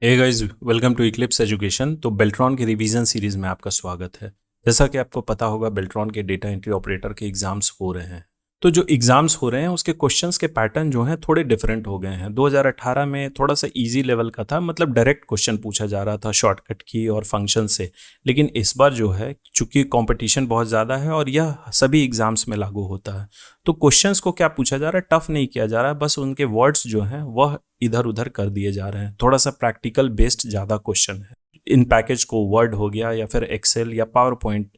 Hey guys, welcome to eclipse education. तो बेल्ट्रॉन की revision series में आपका स्वागत है। जैसा कि आपको पता होगा, बेल्ट्रॉन के डेटा एंट्री ऑपरेटर के एग्जाम्स हो रहे हैं। तो जो एग्जाम्स हो रहे हैं उसके क्वेश्चंस के पैटर्न जो हैं थोड़े डिफरेंट हो गए हैं। 2018 में थोड़ा सा इजी लेवल का था, मतलब डायरेक्ट क्वेश्चन पूछा जा रहा था शॉर्टकट की और फंक्शन से। लेकिन इस बार जो है, चूंकि कंपटीशन बहुत ज़्यादा है और यह सभी एग्जाम्स में लागू होता है, तो क्वेश्चंस को क्या पूछा जा रहा है, टफ नहीं किया जा रहा है, बस उनके वर्ड्स जो हैं वह इधर उधर कर दिए जा रहे हैं। थोड़ा सा प्रैक्टिकल बेस्ड ज़्यादा क्वेश्चन है। इन पैकेज को वर्ड हो गया या फिर एक्सेल या पावर पॉइंट,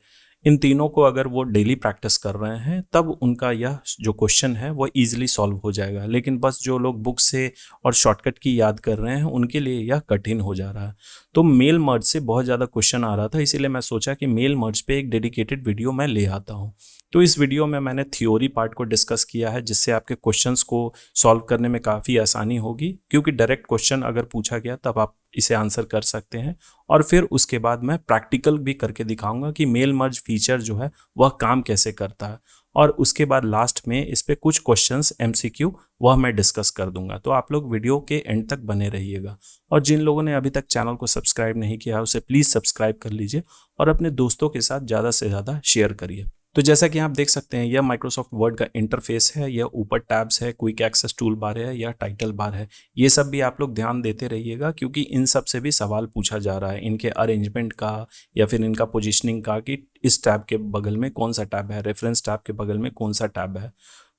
इन तीनों को अगर वो डेली प्रैक्टिस कर रहे हैं तब उनका यह जो क्वेश्चन है वो इजीली सॉल्व हो जाएगा। लेकिन बस जो लोग बुक से और शॉर्टकट की याद कर रहे हैं उनके लिए यह कठिन हो जा रहा है। तो मेल मर्ज से बहुत ज़्यादा क्वेश्चन आ रहा था, इसीलिए मैं सोचा कि मेल मर्ज पे एक डेडिकेटेड वीडियो मैं ले आता हूँ। तो इस वीडियो में मैंने थ्योरी पार्ट को डिस्कस किया है, जिससे आपके क्वेश्चंस को सॉल्व करने में काफ़ी आसानी होगी, क्योंकि डायरेक्ट क्वेश्चन अगर पूछा गया तब आप इसे आंसर कर सकते हैं। और फिर उसके बाद मैं प्रैक्टिकल भी करके दिखाऊंगा कि मेल मर्ज फीचर जो है वह काम कैसे करता है। और उसके बाद लास्ट में इस पे कुछ क्वेश्चंस एमसीक्यू वह मैं डिस्कस कर दूंगा। तो आप लोग वीडियो के एंड तक बने रहिएगा। और जिन लोगों ने अभी तक चैनल को सब्सक्राइब नहीं किया है उसे प्लीज़ सब्सक्राइब कर लीजिए और अपने दोस्तों के साथ ज़्यादा से ज़्यादा शेयर करिए। तो जैसा कि आप देख सकते हैं, यह माइक्रोसॉफ्ट वर्ड का इंटरफेस है। यह ऊपर टैब्स है, क्विक एक्सेस टूल बार है या टाइटल बार है। ये सब भी आप लोग ध्यान देते रहिएगा, क्योंकि इन सब से भी सवाल पूछा जा रहा है, इनके अरेंजमेंट का या फिर इनका पोजीशनिंग का, कि इस टैब के बगल में कौन सा टैब है, रेफरेंस टैब के बगल में कौन सा टैब है।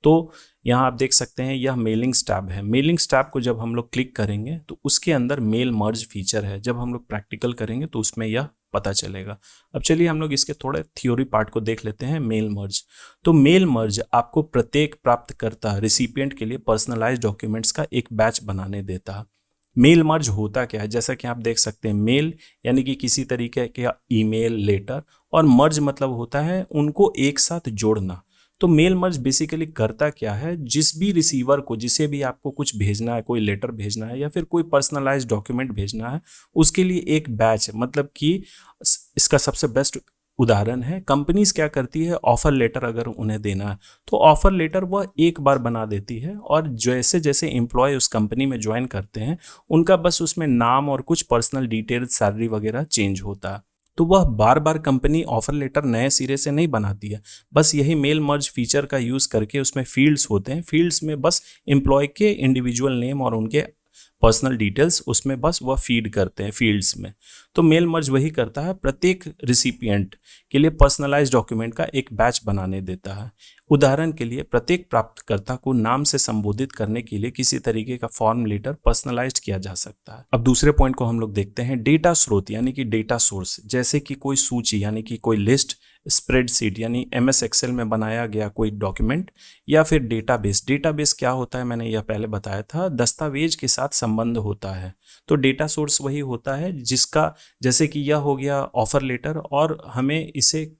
तो यहाँ आप देख सकते हैं यह मेलिंग्स टैब है। मेलिंग्स टैब को जब हम लोग क्लिक करेंगे तो उसके अंदर मेल मर्ज फीचर है। जब हम लोग प्रैक्टिकल करेंगे तो उसमें यह पता चलेगा। अब चलिए हम लोग इसके थोड़े थ्योरी पार्ट को देख लेते हैं। मेल मर्ज, तो मेल मर्ज आपको प्रत्येक प्राप्तकर्ता रिसिपिएंट के लिए पर्सनलाइज्ड डॉक्यूमेंट्स का एक बैच बनाने देता है। मेल मर्ज होता क्या है, जैसा कि आप देख सकते हैं, मेल यानी कि किसी तरीके का ईमेल, लेटर, और मर्ज मतलब होता है उनको एक साथ जोड़ना। तो मेल मर्ज बेसिकली करता क्या है, जिस भी रिसीवर को, जिसे भी आपको कुछ भेजना है, कोई लेटर भेजना है या फिर कोई पर्सनलाइज्ड डॉक्यूमेंट भेजना है, उसके लिए एक बैच, मतलब कि इसका सबसे बेस्ट उदाहरण है, कंपनीज क्या करती है, ऑफर लेटर अगर उन्हें देना है तो ऑफर लेटर वह एक बार बना देती है, और जैसे जैसे एम्प्लॉय उस कंपनी में ज्वाइन करते हैं उनका बस उसमें नाम और कुछ पर्सनल डिटेल्स, सैलरी वगैरह चेंज होता है। तो वह बार बार कंपनी ऑफर लेटर नए सिरे से नहीं बनाती है। बस यही मेल मर्ज फीचर का यूज़ करके उसमें फील्ड्स होते हैं, फील्ड्स में बस एम्प्लॉय के इंडिविजुअल नेम और उनके पर्सनल डिटेल्स उसमें बस वह फीड करते हैं फील्ड्स में। तो मेल मर्ज वही करता है, प्रत्येक रिसिपिएंट के लिए पर्सनलाइज्ड डॉक्यूमेंट का एक बैच बनाने देता है। उदाहरण के लिए, प्रत्येक प्राप्तकर्ता को नाम से संबोधित करने के लिए किसी तरीके का फॉर्म लेटर पर्सनलाइज्ड किया जा सकता है। अब दूसरे पॉइंट को हम लोग देखते हैं, डेटा स्रोत यानी कि डेटा सोर्स, जैसे कि कोई सूची यानी कि कोई लिस्ट, स्प्रेडशीट यानी एमएस एक्सेल में बनाया गया कोई डॉक्यूमेंट, या फिर डेटाबेस। डेटाबेस क्या होता है, मैंने यह पहले बताया था, दस्तावेज के साथ संबंध होता है। तो डेटा सोर्स वही होता है जिसका, जैसे कि यह हो गया ऑफर लेटर, और हमें इसे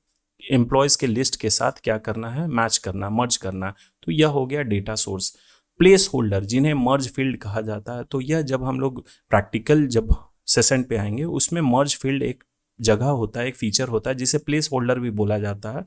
एम्प्लॉयज़ के लिस्ट के साथ क्या करना है, मैच करना, मर्ज करना। तो यह हो गया डेटा सोर्स। प्लेस होल्डर, जिन्हें मर्ज फील्ड कहा जाता है, तो यह जब हम लोग प्रैक्टिकल जब सेशन पे आएंगे उसमें मर्ज फील्ड एक जगह होता है, एक फीचर होता है जिसे प्लेस होल्डर भी बोला जाता है।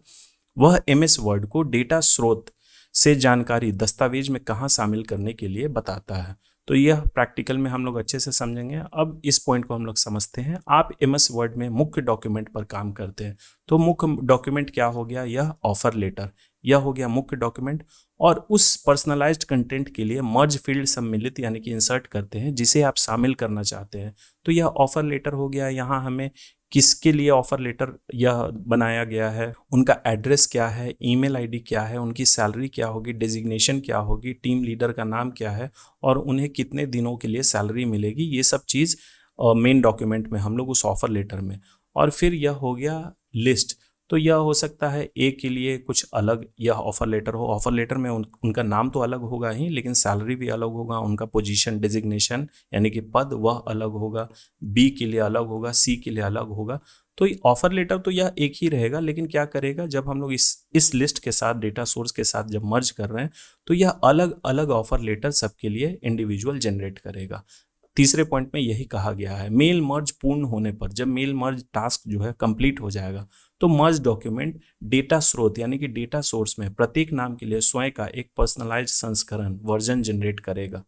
वह एमएस वर्ड को डेटा स्रोत से जानकारी दस्तावेज में कहाँ शामिल करने के लिए बताता है। तो यह प्रैक्टिकल में हम लोग अच्छे से समझेंगे। अब इस पॉइंट को हम लोग समझते हैं। आप एमएस वर्ड में मुख्य डॉक्यूमेंट पर काम करते हैं, तो मुख्य डॉक्यूमेंट क्या हो गया, यह ऑफर लेटर, यह हो गया मुख्य डॉक्यूमेंट। और उस पर्सनलाइज्ड कंटेंट के लिए मर्ज फील्ड सम्मिलित यानी कि इंसर्ट करते हैं जिसे आप शामिल करना चाहते हैं। तो यह ऑफर लेटर हो गया। यहाँ हमें किसके लिए ऑफर लेटर यह बनाया गया है, उनका एड्रेस क्या है, ईमेल आईडी क्या है, उनकी सैलरी क्या होगी, डेजिग्नेशन क्या होगी, टीम लीडर का नाम क्या है, और उन्हें कितने दिनों के लिए सैलरी मिलेगी, ये सब चीज़ मेन डॉक्यूमेंट में हम लोग उस ऑफर लेटर में। और फिर यह हो गया लिस्ट। तो यह हो सकता है ए के लिए कुछ अलग यह ऑफर लेटर हो। ऑफर लेटर में उनका नाम तो अलग होगा ही, लेकिन सैलरी भी अलग होगा, उनका पोजीशन, डेजिग्नेशन यानी कि पद वह अलग होगा, बी के लिए अलग होगा, सी के लिए अलग होगा। तो ऑफर लेटर तो यह एक ही रहेगा, लेकिन क्या करेगा, जब हम लोग इस लिस्ट के साथ, डेटा सोर्स के साथ जब मर्ज कर रहे हैं तो यह अलग अलग ऑफर लेटर सबके लिए इंडिविजुअल जनरेट करेगा। तीसरे पॉइंट में यही कहा गया है। मेल मर्ज पूर्ण होने पर, जब मेल मर्ज टास्क जो है कंप्लीट हो जाएगा, तो मर्ज डॉक्यूमेंट डेटा स्रोत यानी कि डेटा सोर्स में प्रत्येक नाम के लिए स्वयं का एक पर्सनलाइज्ड संस्करण, वर्जन जनरेट करेगा।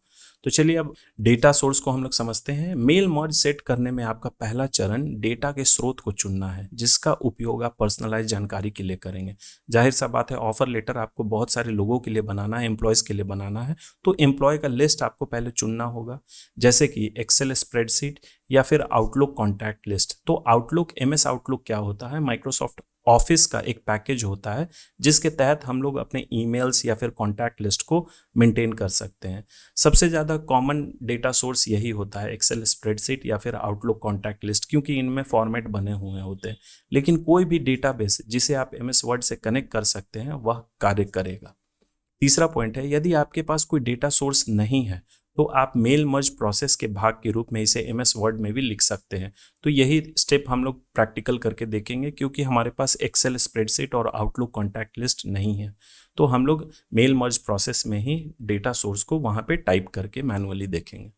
तो चलिए अब डेटा सोर्स को हम लोग समझते हैं। मेल मर्ज सेट करने में आपका पहला चरण डेटा के स्रोत को चुनना है, जिसका उपयोग आप पर्सनलाइज जानकारी के लिए करेंगे। जाहिर सा बात है, ऑफर लेटर आपको बहुत सारे लोगों के लिए बनाना है, एम्प्लॉयज के लिए बनाना है, तो एम्प्लॉय का लिस्ट आपको पहले चुनना होगा, जैसे कि एक्सेल स्प्रेडशीट या फिर आउटलुक कॉन्टैक्ट लिस्ट। तो आउटलुक, MS आउटलुक क्या होता है? माइक्रोसॉफ्ट ऑफिस का एक पैकेज होता है जिसके तहत हम लोग अपने ईमेल्स या फिर कॉन्टैक्ट लिस्ट को मेंटेन कर सकते हैं। सबसे ज़्यादा कॉमन डेटा सोर्स यही होता है, एक्सेल स्प्रेडशीट या फिर आउटलुक कॉन्टैक्ट लिस्ट, क्योंकि इनमें फॉर्मेट बने हुए होते हैं। लेकिन कोई भी डेटाबेस जिसे आप MS वर्ड से कनेक्ट कर सकते हैं वह कार्य करेगा। तीसरा पॉइंट है, यदि आपके पास कोई डेटा सोर्स नहीं है तो आप मेल मर्ज प्रोसेस के भाग के रूप में इसे MS वर्ड में भी लिख सकते हैं। तो यही स्टेप हम लोग प्रैक्टिकल करके देखेंगे, क्योंकि हमारे पास एक्सेल स्प्रेडशीट और आउटलुक कॉन्टैक्ट लिस्ट नहीं है, तो हम लोग मेल मर्ज प्रोसेस में ही डेटा सोर्स को वहाँ पे टाइप करके मैनुअली देखेंगे।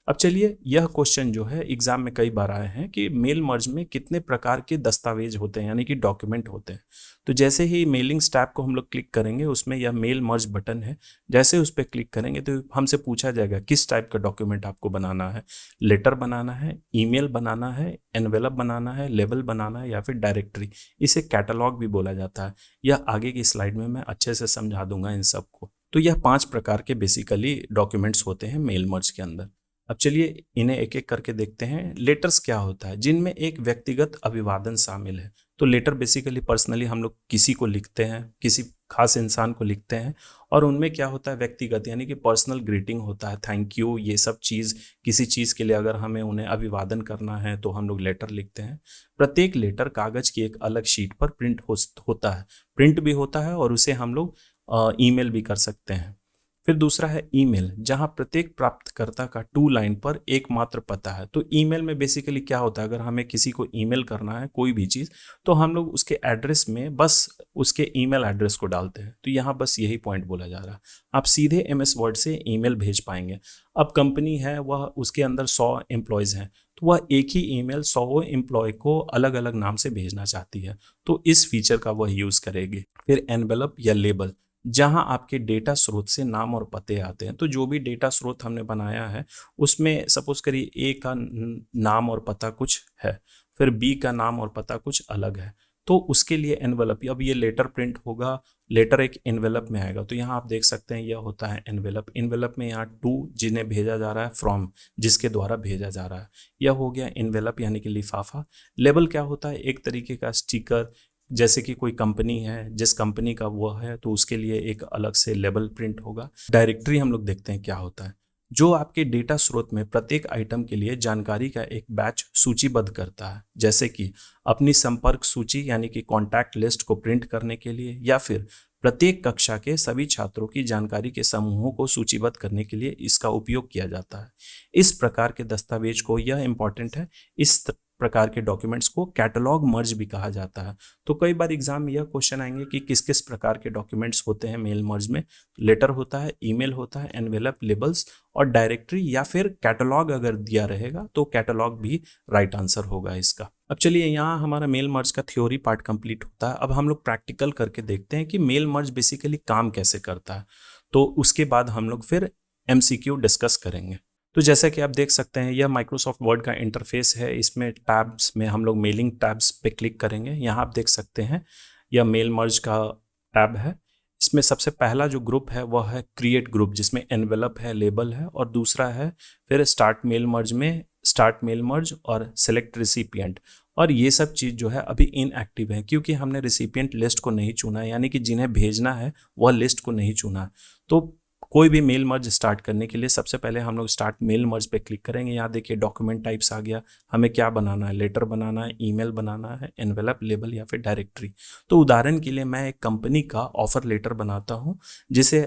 अब चलिए, यह क्वेश्चन जो है एग्जाम में कई बार आए हैं कि मेल मर्ज में कितने प्रकार के दस्तावेज होते हैं, यानी कि डॉक्यूमेंट होते हैं। तो जैसे ही मेलिंग्स टैब को हम लोग क्लिक करेंगे, उसमें यह मेल मर्ज बटन है, जैसे उस पर क्लिक करेंगे तो हमसे पूछा जाएगा किस टाइप का डॉक्यूमेंट आपको बनाना है। लेटर बनाना है, ईमेल बनाना है, एनवेलप बनाना है, लेबल बनाना है या फिर डायरेक्टरी। इसे कैटलॉग भी बोला जाता है। यह आगे की स्लाइड में मैं अच्छे से समझा दूंगा इन सबको। तो यह 5 प्रकार के बेसिकली डॉक्यूमेंट्स होते हैं मेल मर्ज के अंदर। अब चलिए इन्हें एक एक करके देखते हैं। लेटर्स क्या होता है? जिनमें एक व्यक्तिगत अभिवादन शामिल है। तो लेटर बेसिकली पर्सनली हम लोग किसी को लिखते हैं, किसी खास इंसान को लिखते हैं, और उनमें क्या होता है, व्यक्तिगत यानी कि पर्सनल ग्रीटिंग होता है, थैंक यू, ये सब चीज़। किसी चीज़ के लिए अगर हमें उन्हें अभिवादन करना है तो हम लोग लेटर लिखते हैं। प्रत्येक लेटर कागज की एक अलग शीट पर प्रिंट होता है, प्रिंट भी होता है, और उसे हम लोग ईमेल भी कर सकते हैं। फिर दूसरा है ईमेल, जहां प्रत्येक प्राप्तकर्ता का 2 लाइन पर एकमात्र पता है। तो ईमेल में बेसिकली क्या होता है, अगर हमें किसी को ईमेल करना है कोई भी चीज़, तो हम लोग उसके एड्रेस में बस उसके ईमेल एड्रेस को डालते हैं। तो यहाँ बस यही पॉइंट बोला जा रहा है, आप सीधे MS वर्ड से ईमेल भेज पाएंगे। अब कंपनी है, वह उसके अंदर 100 एम्प्लॉयज़ हैं, तो वह एक ही ईमेल 100 एम्प्लॉय को अलग अलग नाम से भेजना चाहती है, तो इस फीचर का वह यूज़ करेगी। फिर एनवेलप या लेबल, जहां आपके डेटा स्रोत से नाम और पते आते हैं। तो जो भी डेटा स्रोत हमने बनाया है उसमें सपोज करिए A का नाम और पता कुछ है, फिर B का नाम और पता कुछ अलग है, तो उसके लिए एनवेलप। अब ये लेटर प्रिंट होगा, लेटर एक एनवेलप में आएगा। तो यहाँ आप देख सकते हैं यह होता है एनवेलप। एनवेलप में यहाँ टू जिन्हें भेजा जा रहा है, फ्रॉम जिसके द्वारा भेजा जा रहा है, यह हो गया एनवेलप यानी कि लिफाफा। लेबल क्या होता है, एक तरीके का स्टिकर, जैसे कि कोई कंपनी है, जिस कंपनी का वो है तो उसके लिए एक अलग से लेबल प्रिंट होगा। डायरेक्टरी हम लोग देखते हैं क्या होता है, जो आपके डेटा स्रोत में प्रत्येक आइटम के लिए जानकारी का एक बैच सूचीबद्ध करता है, जैसे कि अपनी संपर्क सूची यानी कि कॉन्टैक्ट लिस्ट को प्रिंट करने के लिए, या फिर प्रत्येक कक्षा के सभी छात्रों की जानकारी के समूहों को सूचीबद्ध करने के लिए इसका उपयोग किया जाता है। इस प्रकार के दस्तावेज को, यह इंपॉर्टेंट है, इस प्रकार के डॉक्यूमेंट्स को कैटलॉग मर्ज भी कहा जाता है। तो कई बार एग्जाम में यह क्वेश्चन आएंगे कि किस किस प्रकार के डॉक्यूमेंट्स होते हैं मेल मर्ज में। लेटर होता है, ईमेल होता है, एनवेलप, लेबल्स और डायरेक्टरी या फिर कैटलॉग अगर दिया रहेगा तो कैटलॉग भी राइट आंसर होगा इसका। अब चलिए, यहाँ हमारा मेल मर्ज का थ्योरी पार्ट कंप्लीट होता है। अब हम लोग प्रैक्टिकल करके देखते हैं कि मेल मर्ज बेसिकली काम कैसे करता है। तो उसके बाद हम लोग फिर MCQ डिस्कस करेंगे। तो जैसा कि आप देख सकते हैं, यह माइक्रोसॉफ्ट वर्ड का इंटरफेस है। इसमें टैब्स में हम लोग मेलिंग टैब्स पे क्लिक करेंगे। यहाँ आप देख सकते हैं यह मेल मर्ज का टैब है। इसमें सबसे पहला जो ग्रुप है वह है क्रिएट ग्रुप, जिसमें एनवेलप है, लेबल है, और दूसरा है फिर स्टार्ट मेल मर्ज में स्टार्ट मेल मर्ज और सेलेक्ट रिसिपिएंट। और ये सब चीज़ जो है अभी इनएक्टिव है, क्योंकि हमने रिसिपिएंट लिस्ट को नहीं चुना है, यानी कि जिन्हें भेजना है वह लिस्ट को नहीं चुना। तो कोई भी मेल मर्ज स्टार्ट करने के लिए सबसे पहले हम लोग स्टार्ट मेल मर्ज पे क्लिक करेंगे। यहाँ देखिए डॉक्यूमेंट टाइप्स आ गया, हमें क्या बनाना है, लेटर बनाना है, ईमेल बनाना है, एनवेलप, लेबल या फिर डायरेक्टरी। तो उदाहरण के लिए मैं एक कंपनी का ऑफर लेटर बनाता हूँ, जिसे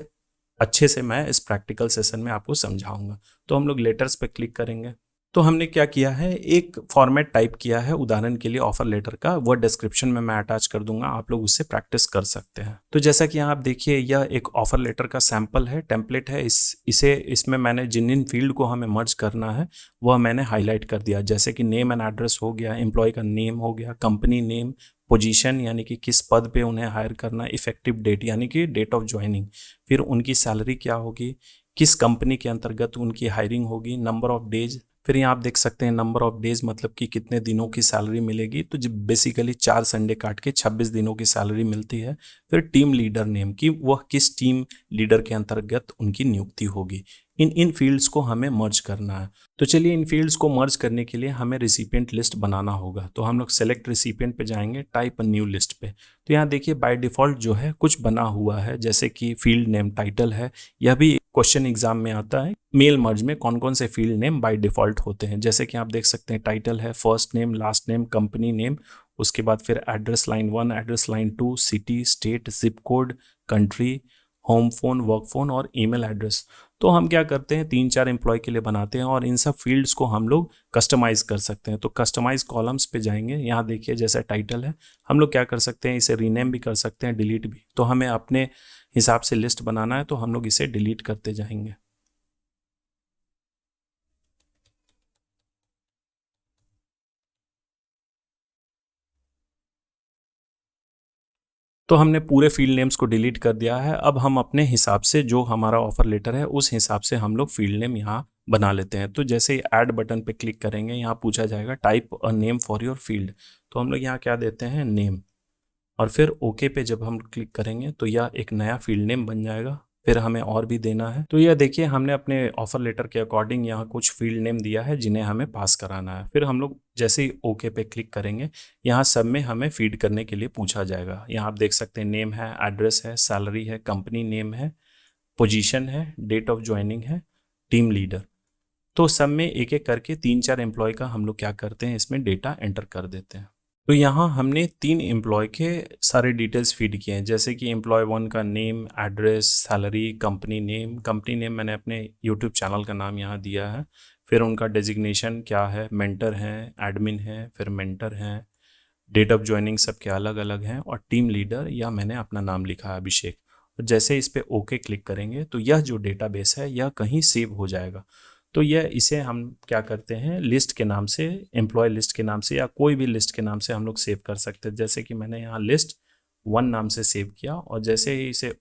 अच्छे से मैं इस प्रैक्टिकल सेशन में आपको समझाऊंगा। तो हम लोग लेटर्स पे क्लिक करेंगे। तो हमने क्या किया है, एक फॉर्मेट टाइप किया है उदाहरण के लिए ऑफर लेटर का, वो डिस्क्रिप्शन में मैं अटैच कर दूंगा, आप लोग उससे प्रैक्टिस कर सकते हैं। तो जैसा कि यहाँ आप देखिए, यह एक ऑफर लेटर का सैंपल है, टेम्पलेट है। इसमें मैंने जिन फील्ड को हमें मर्ज करना है वह मैंने हाईलाइट कर दिया, जैसे कि नेम एंड एड्रेस हो गया, एम्प्लॉय का नेम हो गया, कंपनी नेम, पोजीशन यानी कि किस पद पे उन्हें हायर करना, इफेक्टिव डेट यानी कि डेट ऑफ ज्वाइनिंग, फिर उनकी सैलरी क्या होगी, किस कंपनी के अंतर्गत उनकी हायरिंग होगी, नंबर ऑफ डेज। फिर यहाँ आप देख सकते हैं नंबर ऑफ डेज मतलब कि कितने दिनों की सैलरी मिलेगी, तो जब बेसिकली 4 संडे काट के 26 दिनों की सैलरी मिलती है। फिर टीम लीडर नेम कि वह किस टीम लीडर के अंतर्गत उनकी नियुक्ति होगी। इन फील्ड्स को हमें मर्ज करना है। तो चलिए इन फील्ड्स को मर्ज करने के लिए हमें रिसिपिएंट लिस्ट बनाना होगा। तो हम लोग सेलेक्ट रिसिपिएंट पे जाएंगे, टाइप अ न्यू लिस्ट पे। तो यहाँ देखिए बाय डिफॉल्ट जो है कुछ बना हुआ है, जैसे कि फील्ड नेम टाइटल है। यह भी क्वेश्चन एग्जाम में आता है, मेल मर्ज में कौन कौन से फील्ड नेम बाय डिफॉल्ट होते हैं। जैसे कि आप देख सकते हैं टाइटल है, first name, last name, company name, उसके बाद फिर address line 1, address line 2, city, state, zip code, country, home phone, work phone और ईमेल एड्रेस। तो हम क्या करते हैं 3-4 एम्प्लॉय के लिए बनाते हैं और इन सब फील्ड्स को हम लोग कस्टमाइज कर सकते हैं। तो कस्टमाइज कॉलम्स पे जाएंगे, यहाँ देखिए जैसा टाइटल है, हम लोग क्या कर सकते हैं, इसे रीनेम भी कर सकते हैं, डिलीट भी। तो हमें अपने हिसाब से लिस्ट बनाना है, तो हम लोग इसे डिलीट करते जाएंगे। तो हमने पूरे फील्ड नेम्स को डिलीट कर दिया है। अब हम अपने हिसाब से जो हमारा ऑफर लेटर है उस हिसाब से हम लोग फील्ड नेम यहाँ बना लेते हैं। तो जैसे ही ऐड बटन पे क्लिक करेंगे, यहाँ पूछा जाएगा type a name for your field. तो हम लोग यहाँ क्या देते हैं, नेम। और फिर ओके पे जब हम क्लिक करेंगे तो यह एक नया फील्ड नेम बन जाएगा। फिर हमें और भी देना है। तो यह देखिए हमने अपने ऑफर लेटर के अकॉर्डिंग यहाँ कुछ फील्ड नेम दिया है जिन्हें हमें पास कराना है। फिर हम लोग जैसे ही ओके पे क्लिक करेंगे, यहाँ सब में हमें फीड करने के लिए पूछा जाएगा। यहाँ आप देख सकते हैं नेम है, एड्रेस है, सैलरी है, कंपनी नेम है, पोजीशन है, डेट ऑफ ज्वाइनिंग है, टीम लीडर। तो सब में एक एक करके 3-4 एम्प्लॉय का हम लोग क्या करते हैं, इसमें डेटा एंटर कर देते हैं। तो यहाँ हमने 3 एम्प्लॉय के सारे डिटेल्स फीड किए हैं, जैसे कि एम्प्लॉय 1 का name, address, salary, company name. Company name मैंने अपने यूट्यूब चैनल का नाम यहाँ दिया है। फिर उनका डेजिग्नेशन क्या है, मेंटर हैं, एडमिन है, फिर मेंटर हैं, डेट ऑफ ज्वाइनिंग सबके अलग अलग हैं, और टीम लीडर या मैंने अपना नाम लिखा है अभिषेक। तो जैसे इस पर ओके क्लिक करेंगे तो यह जो डेटाबेस है यह कहीं सेव हो जाएगा। तो यह इसे हम क्या करते हैं, लिस्ट के नाम से, एम्प्लॉय लिस्ट के नाम से या कोई भी लिस्ट के नाम से हम लोग सेव कर सकते हैं। जैसे कि मैंने यहाँ लिस्ट 1 नाम से सेव किया और जैसे ही इसे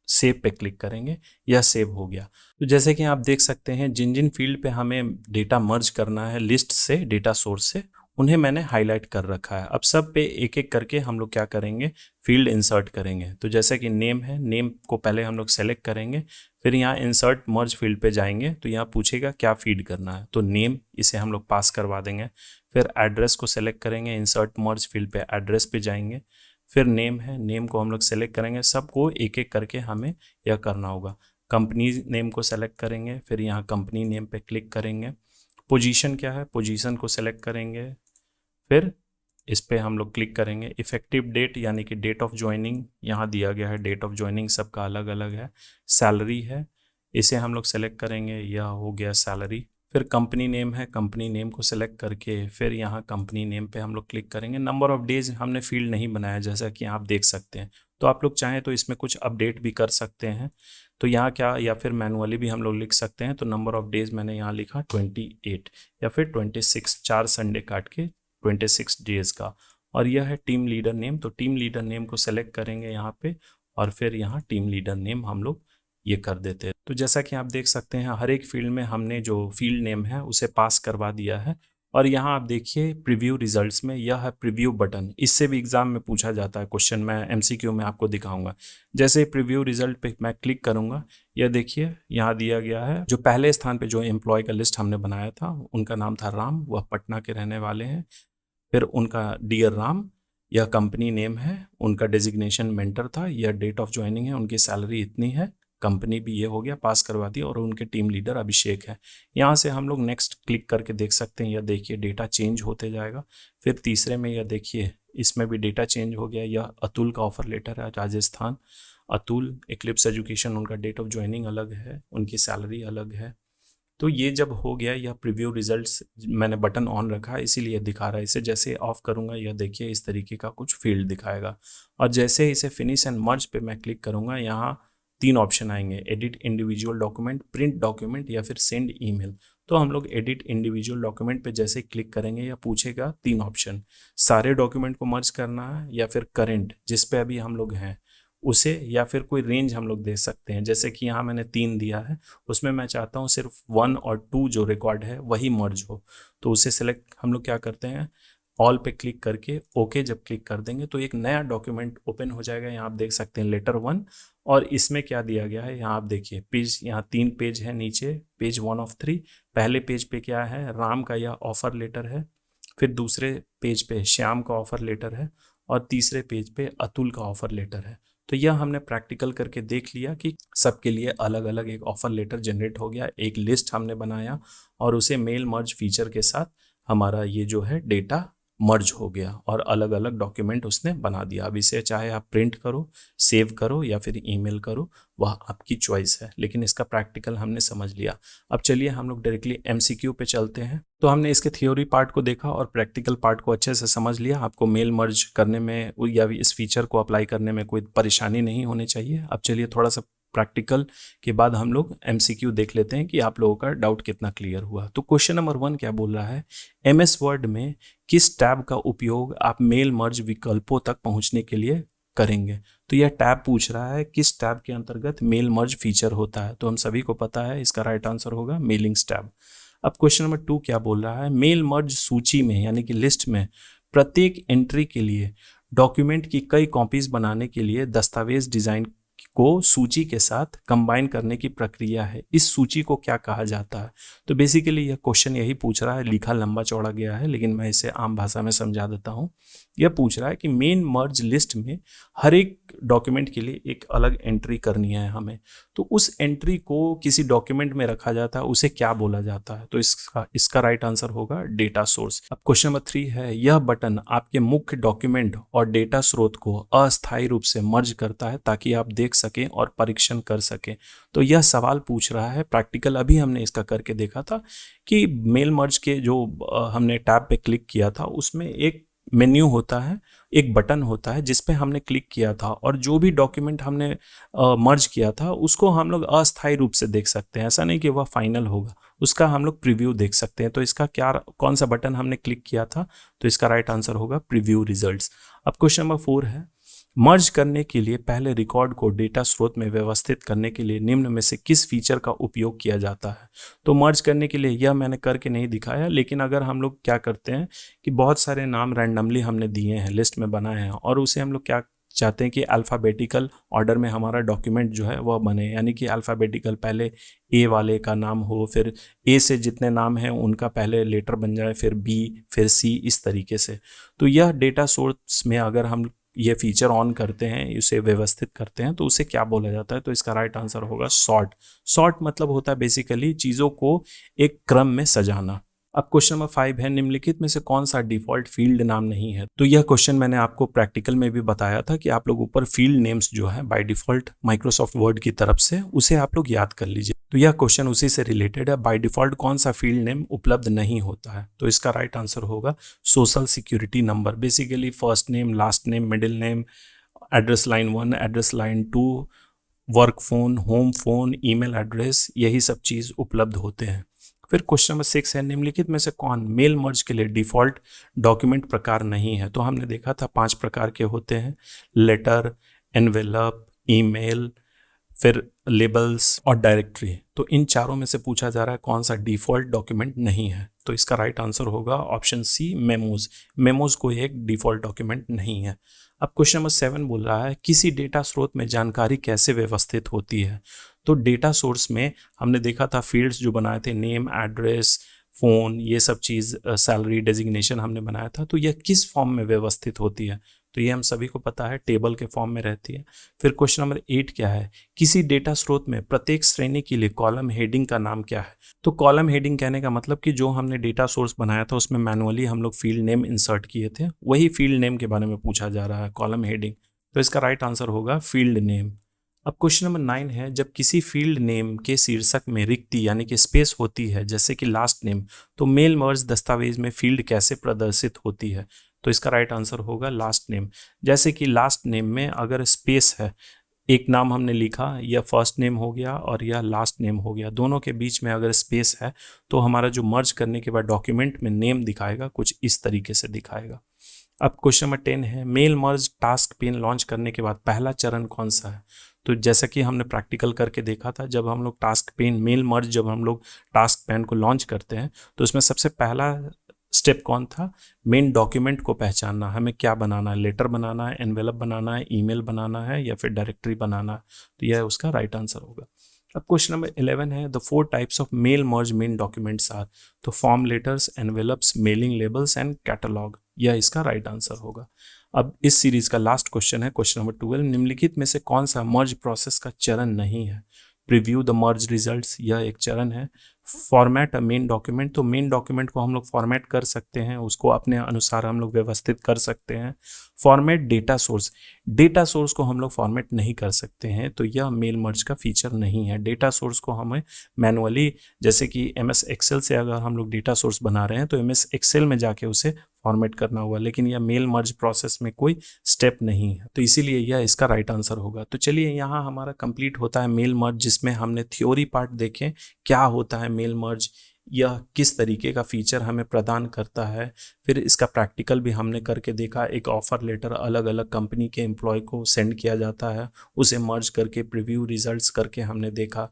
सेव पे क्लिक करेंगे यह सेव हो गया। तो जैसे कि आप देख सकते हैं जिन जिन फील्ड पे हमें डेटा मर्ज करना है लिस्ट से, डेटा सोर्स से, उन्हें मैंने हाईलाइट कर रखा है। अब सब पे एक एक करके हम लोग क्या करेंगे, फील्ड इंसर्ट करेंगे। तो जैसे कि नेम है, नेम को पहले हम लोग सेलेक्ट करेंगे, फिर यहाँ इंसर्ट मर्ज फील्ड पे जाएंगे तो यहाँ पूछेगा क्या फीड करना है, तो नेम इसे हम लोग पास करवा देंगे। फिर एड्रेस को सेलेक्ट करेंगे, इंसर्ट मर्ज फील्ड पे एड्रेस पे जाएंगे, फिर नेम है, नेम को हम लोग सेलेक्ट करेंगे। सबको एक एक करके हमें यह करना होगा। कंपनी नेम को सेलेक्ट करेंगे, फिर यहाँ कंपनी नेम पे क्लिक करेंगे। पोजीशन क्या है, पोजीशन को सेलेक्ट करेंगे, फिर इस पे हम लोग क्लिक करेंगे। इफेक्टिव डेट यानी कि डेट ऑफ ज्वाइनिंग यहाँ दिया गया है, डेट ऑफ ज्वाइनिंग सबका अलग अलग है। सैलरी है, इसे हम लोग सेलेक्ट करेंगे, यह हो गया सैलरी। फिर कंपनी नेम है, कंपनी नेम को सेलेक्ट करके फिर यहाँ कंपनी नेम पे हम लोग क्लिक करेंगे। नंबर ऑफ डेज हमने फील्ड नहीं बनाया जैसा कि आप देख सकते हैं, तो आप लोग चाहें तो इसमें कुछ अपडेट भी कर सकते हैं। तो यहाँ क्या, या फिर मैनुअली भी हम लोग लिख सकते हैं। तो नंबर ऑफ डेज मैंने यहाँ लिखा 28 या फिर 26, 4 संडे काट के 26 डेज का। और यह है टीम लीडर नेम, तो टीम लीडर नेम को सेलेक्ट करेंगे यहाँ पे और फिर यहाँ टीम लीडर नेम हम लोग ये कर देते हैं। तो जैसा कि आप देख सकते हैं हर एक फील्ड में हमने जो फील्ड नेम है उसे पास करवा दिया है। और यहाँ आप देखिए प्रीव्यू रिजल्ट्स में यह है प्रीव्यू बटन, इससे भी एग्जाम में पूछा जाता है क्वेश्चन, मैं एमसीक्यू में आपको दिखाऊंगा। जैसे प्रीव्यू रिजल्ट पे मैं क्लिक करूंगा, यह देखिए यहाँ दिया गया है जो पहले स्थान पे जो एम्प्लॉय का लिस्ट हमने बनाया था उनका नाम था राम, वह पटना के रहने वाले हैं। फिर उनका डियर राम, यह कंपनी नेम है, उनका डेजिग्नेशन मेंटर था, यह डेट ऑफ ज्वाइनिंग है, उनकी सैलरी इतनी है, कंपनी भी ये हो गया, पास करवा दी, और उनके टीम लीडर अभिषेक है। यहाँ से हम लोग नेक्स्ट क्लिक करके देख सकते हैं, यह देखिए डेटा चेंज होते जाएगा। फिर तीसरे में यह देखिए इसमें भी डेटा चेंज हो गया। यह अतुल का ऑफर लेटर है, राजस्थान, अतुल इक्लिप्स एजुकेशन, उनका डेट ऑफ ज्वाइनिंग अलग है, उनकी सैलरी अलग है। तो ये जब हो गया, यह प्रीव्यू रिजल्ट्स मैंने बटन ऑन रखा है इसीलिए दिखा रहा है। इसे जैसे ऑफ करूंगा यह देखिए इस तरीके का कुछ फील्ड दिखाएगा। और जैसे इसे फिनिश एंड मर्ज पे मैं क्लिक करूंगा, यहाँ 3 ऑप्शन आएंगे, edit individual document, print document या फिर सेंड ईमेल। तो हम लोग एडिट इंडिविजुअल डॉक्यूमेंट पे जैसे क्लिक करेंगे या पूछेगा 3 ऑप्शन, सारे डॉक्यूमेंट को मर्ज करना है या फिर करेंट जिस पे अभी हम लोग हैं उसे, या फिर कोई रेंज हम लोग दे सकते हैं। जैसे कि यहाँ मैंने 3 दिया है, उसमें मैं चाहता हूँ सिर्फ 1 और 2 जो रिकॉर्ड है वही मर्ज हो, तो उसे सिलेक्ट हम लोग क्या करते हैं, ऑल पे क्लिक करके ओके जब क्लिक कर देंगे तो एक नया डॉक्यूमेंट ओपन हो जाएगा। यहाँ आप देख सकते हैं लेटर 1, और इसमें क्या दिया गया है, यहाँ आप देखिए पेज, यहाँ 3 पेज है नीचे, पेज 1 of 3। पहले पेज पे क्या है, राम का यह ऑफर लेटर है, फिर दूसरे पेज पे श्याम का ऑफर लेटर है, और तीसरे पेज पे अतुल का ऑफर लेटर है। तो यह हमने प्रैक्टिकल करके देख लिया कि सबके लिए अलग अलग एक ऑफर लेटर जनरेट हो गया, एक लिस्ट हमने बनाया और उसे मेल मर्ज फीचर के साथ हमारा ये जो है डेटा मर्ज हो गया और अलग अलग डॉक्यूमेंट उसने बना दिया। अब इसे चाहे आप प्रिंट करो, सेव करो या फिर ईमेल करो, वह आपकी चॉइस है, लेकिन इसका प्रैक्टिकल हमने समझ लिया। अब चलिए हम लोग डायरेक्टली एमसीक्यू पे चलते हैं। तो हमने इसके थ्योरी पार्ट को देखा और प्रैक्टिकल पार्ट को अच्छे से समझ लिया। आपको मेल मर्ज करने में या इस फीचर को अप्लाई करने में कोई परेशानी नहीं होनी चाहिए। अब चलिए थोड़ा सा प्रैक्टिकल के बाद हम लोग एमसीक्यू देख लेते हैं कि आप लोगों का डाउट कितना क्लियर हुआ। तो क्वेश्चन नंबर 1 क्या बोल रहा है, एमएस वर्ड में किस टैब का उपयोग आप मेल मर्ज विकल्पों तक पहुंचने के लिए करेंगे। तो यह टैब पूछ रहा है किस टैब के अंतर्गत मेल मर्ज फीचर होता है। तो हम सभी को पता है इसका राइट आंसर होगा मेलिंग्स टैब। अब क्वेश्चन नंबर 2 क्या बोल रहा है, मेल मर्ज सूची में यानी कि लिस्ट में प्रत्येक एंट्री के लिए डॉक्यूमेंट की कई कॉपीज बनाने के लिए दस्तावेज डिजाइन को सूची के साथ कंबाइन करने की प्रक्रिया है। इस सूची को क्या कहा जाता है। तो बेसिकली यह क्वेश्चन यही पूछ रहा है, लिखा लंबा चौड़ा गया है लेकिन मैं इसे आम भाषा में समझा देता हूँ। यह पूछ रहा है कि मेन मर्ज लिस्ट में हर एक डॉक्यूमेंट के लिए एक अलग एंट्री करनी है हमें, तो उस एंट्री को किसी डॉक्यूमेंट में रखा जाता है उसे क्या बोला जाता है। तो इसका राइट आंसर होगा डेटा सोर्स। अब क्वेश्चन नंबर 3 है, यह बटन आपके मुख्य डॉक्यूमेंट और डेटा स्रोत को अस्थायी रूप से मर्ज करता है ताकि आप देख सकें और परीक्षण कर सकें। तो यह सवाल पूछ रहा है, प्रैक्टिकल अभी हमने इसका करके देखा था कि मेल मर्ज के जो हमने टैब पे क्लिक किया था उसमें एक मेन्यू होता है, एक बटन होता है जिस पे हमने क्लिक किया था और जो भी डॉक्यूमेंट हमने मर्ज किया था उसको हम लोग अस्थायी रूप से देख सकते हैं। ऐसा नहीं कि वह फाइनल होगा, उसका हम लोग प्रीव्यू देख सकते हैं। तो इसका क्या, कौन सा बटन हमने क्लिक किया था, तो इसका राइट आंसर होगा प्रीव्यू रिजल्ट्स। अब क्वेश्चन नंबर 4 है, मर्ज करने के लिए पहले रिकॉर्ड को डेटा स्रोत में व्यवस्थित करने के लिए निम्न में से किस फीचर का उपयोग किया जाता है। तो मर्ज करने के लिए यह मैंने करके नहीं दिखाया, लेकिन अगर हम लोग क्या करते हैं कि बहुत सारे नाम रैंडमली हमने दिए हैं, लिस्ट में बनाए हैं और उसे हम लोग क्या चाहते हैं कि अल्फ़ाबेटिकल ऑर्डर में हमारा डॉक्यूमेंट जो है वह बने, यानी कि अल्फ़ाबेटिकल पहले ए वाले का नाम हो, फिर ए से जितने नाम हैं उनका पहले लेटर बन जाए, फिर बी, फिर सी, इस तरीके से। तो यह डेटा सोर्स में अगर हम ये फीचर ऑन करते हैं, इसे व्यवस्थित करते हैं, तो उसे क्या बोला जाता है। तो इसका राइट आंसर होगा सॉर्ट। सॉर्ट मतलब होता है बेसिकली चीज़ों को एक क्रम में सजाना। अब क्वेश्चन नंबर 5 है, निम्नलिखित में से कौन सा डिफॉल्ट फील्ड नाम नहीं है। तो यह क्वेश्चन मैंने आपको प्रैक्टिकल में भी बताया था कि आप लोग ऊपर फील्ड नेम्स जो है बाय डिफॉल्ट माइक्रोसॉफ्ट वर्ड की तरफ से, उसे आप लोग याद कर लीजिए। तो यह क्वेश्चन उसी से रिलेटेड है, बाय डिफॉल्ट कौन सा फील्ड नेम उपलब्ध नहीं होता है। तो इसका राइट आंसर होगा social security number. Basically first name, last name, middle name, address line 1, address line 2, work phone, home phone, email address, यही सब चीज़ उपलब्ध होते हैं। फिर क्वेश्चन नंबर 6 है, निम्नलिखित में से कौन मेल मर्ज के लिए डिफॉल्ट डॉक्यूमेंट प्रकार नहीं है। तो हमने देखा था 5 प्रकार के होते हैं, लेटर, एनवेलप, ईमेल, फिर लेबल्स और डायरेक्टरी। तो इन चारों में से पूछा जा रहा है कौन सा डिफॉल्ट डॉक्यूमेंट नहीं है। तो इसका राइट आंसर होगा ऑप्शन सी, मेमोज। मेमोज को एक डिफॉल्ट डॉक्यूमेंट नहीं है। अब क्वेश्चन नंबर 7 बोल रहा है, किसी डेटा स्रोत में जानकारी कैसे व्यवस्थित होती है। तो डेटा सोर्स में हमने देखा था फील्ड्स जो बनाए थे, नेम, एड्रेस, फ़ोन, ये सब चीज़, सैलरी, डेजिग्नेशन हमने बनाया था। तो यह किस फॉर्म में व्यवस्थित होती है। तो ये हम सभी को पता है, टेबल के फॉर्म में रहती है। फिर क्वेश्चन नंबर 8 क्या है, किसी डेटा स्रोत में प्रत्येक श्रेणी के लिए कॉलम हेडिंग का नाम क्या है। तो कॉलम हेडिंग कहने का मतलब कि जो हमने डेटा सोर्स बनाया था उसमें मैनुअली हम लोग फील्ड नेम इंसर्ट किए थे, वही फील्ड नेम के बारे में पूछा जा रहा है, कॉलम हेडिंग। तो इसका राइट आंसर होगा फील्ड नेम। अब क्वेश्चन नंबर 9 है, जब किसी फील्ड नेम के शीर्षक में रिक्ति यानी कि स्पेस होती है, जैसे कि लास्ट नेम, तो मेल मर्ज दस्तावेज में फील्ड कैसे प्रदर्शित होती है। तो इसका राइट आंसर होगा लास्ट नेम। जैसे कि लास्ट नेम में अगर स्पेस है, एक नाम हमने लिखा, या फर्स्ट नेम हो गया और या लास्ट नेम हो गया, दोनों के बीच में अगर स्पेस है तो हमारा जो मर्ज करने के बाद डॉक्यूमेंट में नेम दिखाएगा कुछ इस तरीके से दिखाएगा। अब क्वेश्चन नंबर 10 है, mail merge task pane launch करने के बाद पहला चरण कौन सा है? तो जैसा कि हमने प्रैक्टिकल करके देखा था, जब हम लोग टास्क पेन मेल मर्ज जब हम लोग टास्क पेन को लॉन्च करते हैं तो उसमें सबसे पहला स्टेप कौन था? मेन डॉक्यूमेंट को पहचानना, हमें क्या बनाना है, लेटर बनाना है, एनवेलप बनाना है, ईमेल बनाना है या फिर डायरेक्टरी बनाना है। तो यह उसका राइट आंसर होगा। अब क्वेश्चन नंबर 11 है, the 4 types of mail merge main documents are. तो form letters, envelopes, mailing labels and catalog, यह इसका राइट आंसर होगा। अब इस सीरीज का लास्ट क्वेश्चन है क्वेश्चन नंबर 12, निम्नलिखित में से कौन सा मर्ज प्रोसेस का चरण नहीं है? प्रीव्यू द मर्ज रिजल्ट्स, यह एक चरण है। फॉर्मेट अ मेन डॉक्यूमेंट, तो मेन डॉक्यूमेंट को हम लोग फॉर्मेट कर सकते हैं, उसको अपने अनुसार हम लोग व्यवस्थित कर सकते हैं। Format data source, data source को हम लोग फॉर्मेट नहीं कर सकते हैं, तो यह मेल मर्ज का फीचर नहीं है। डेटा सोर्स को हमें मैनुअली, जैसे कि MS एक्सेल से अगर हम लोग डेटा सोर्स बना रहे हैं तो MS एक्सेल में जाके उसे फॉर्मेट करना होगा, लेकिन यह मेल मर्ज प्रोसेस में कोई स्टेप नहीं है, तो इसीलिए यह इसका राइट आंसर होगा। तो चलिए यहाँ हमारा कंप्लीट होता है मेल मर्ज, जिसमें हमने थ्योरी पार्ट देखें क्या होता है मेल मर्ज, यह किस तरीके का फीचर हमें प्रदान करता है, फिर इसका प्रैक्टिकल भी हमने करके देखा। एक ऑफर लेटर अलग अलग कंपनी के एम्प्लॉय को सेंड किया जाता है, उसे मर्ज करके प्रीव्यू रिजल्ट्स करके हमने देखा,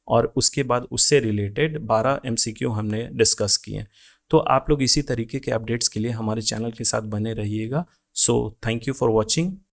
और उसके बाद उससे रिलेटेड 12 MCQ हमने डिस्कस किए। तो आप लोग इसी तरीके के अपडेट्स के लिए हमारे चैनल के साथ बने रहिएगा। So thank you for watching.